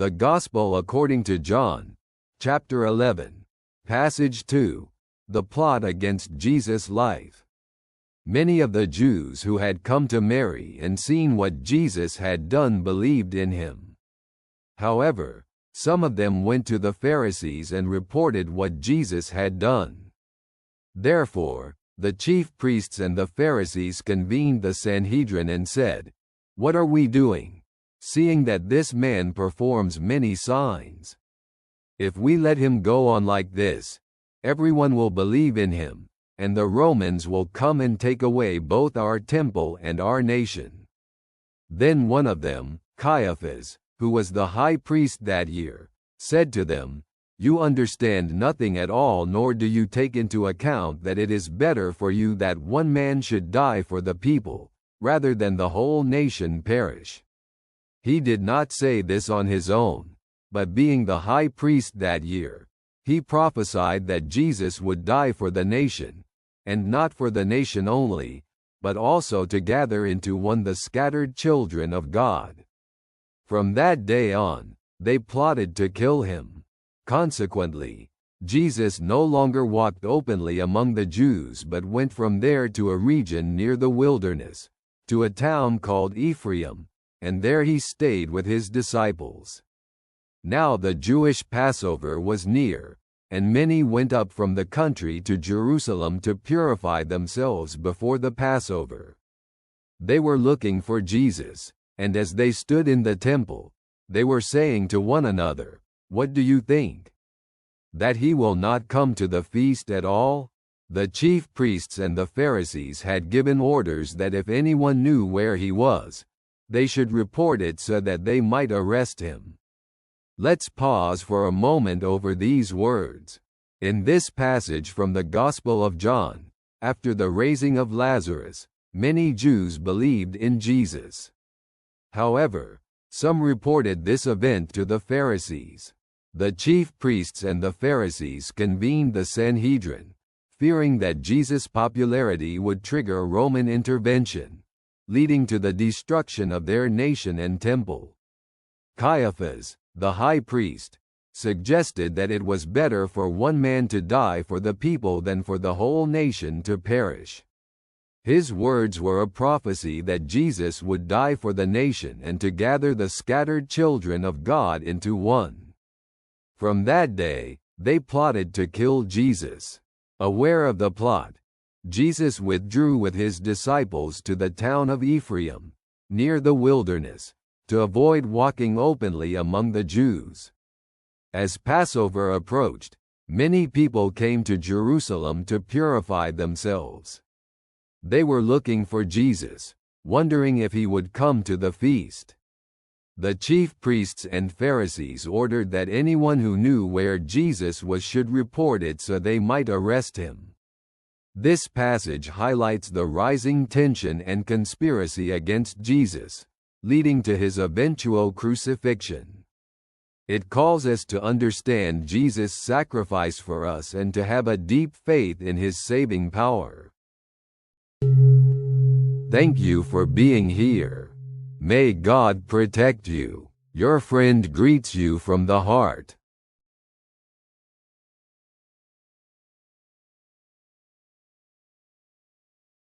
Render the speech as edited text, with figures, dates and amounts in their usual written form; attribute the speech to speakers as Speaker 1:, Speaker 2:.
Speaker 1: The Gospel according to John, chapter 11, passage 2, the plot against Jesus' life. Many of the Jews who had come to Mary and seen what Jesus had done believed in him. However, some of them went to the Pharisees and reported what Jesus had done. Therefore, the chief priests and the Pharisees convened the Sanhedrin and said, "What are we doing, seeing that this man performs many signs? If we let him go on like this, everyone will believe in him, and the Romans will come and take away both our temple and our nation." Then one of them, Caiaphas, who was the high priest that year, said to them, "You understand nothing at all, nor do you take into account that it is better for you that one man should die for the people, rather than the whole nation perish." He did not say this on his own, but being the high priest that year, he prophesied that Jesus would die for the nation, and not for the nation only, but also to gather into one the scattered children of God. From that day on, they plotted to kill him. Consequently, Jesus no longer walked openly among the Jews but went from there to a region near the wilderness, to a town called Ephraim, and there he stayed with his disciples. Now the Jewish Passover was near, and many went up from the country to Jerusalem to purify themselves before the Passover. They were looking for Jesus, and as they stood in the temple, they were saying to one another, "What do you think? That he will not come to the feast at all?" The chief priests and the Pharisees had given orders that if anyone knew where he was, they should report it so that they might arrest him. Let's pause for a moment over these words. In this passage from the Gospel of John, after the raising of Lazarus, many Jews believed in Jesus. However, some reported this event to the Pharisees. The chief priests and the Pharisees convened the Sanhedrin, fearing that Jesus' popularity would trigger Roman intervention, leading to the destruction of their nation and temple. Caiaphas, the high priest, suggested that it was better for one man to die for the people than for the whole nation to perish. His words were a prophecy that Jesus would die for the nation and to gather the scattered children of God into one. From that day, they plotted to kill Jesus. Aware of the plot, Jesus withdrew with his disciples to the town of Ephraim, near the wilderness, to avoid walking openly among the Jews. As Passover approached, many people came to Jerusalem to purify themselves. They were looking for Jesus, wondering if he would come to the feast. The chief priests and Pharisees ordered that anyone who knew where Jesus was should report it so they might arrest him. This passage highlights the rising tension and conspiracy against Jesus, leading to his eventual crucifixion. It calls us to understand Jesus' sacrifice for us and to have a deep faith in his saving power. Thank you for being here. May God protect you. Your friend greets you from the heart.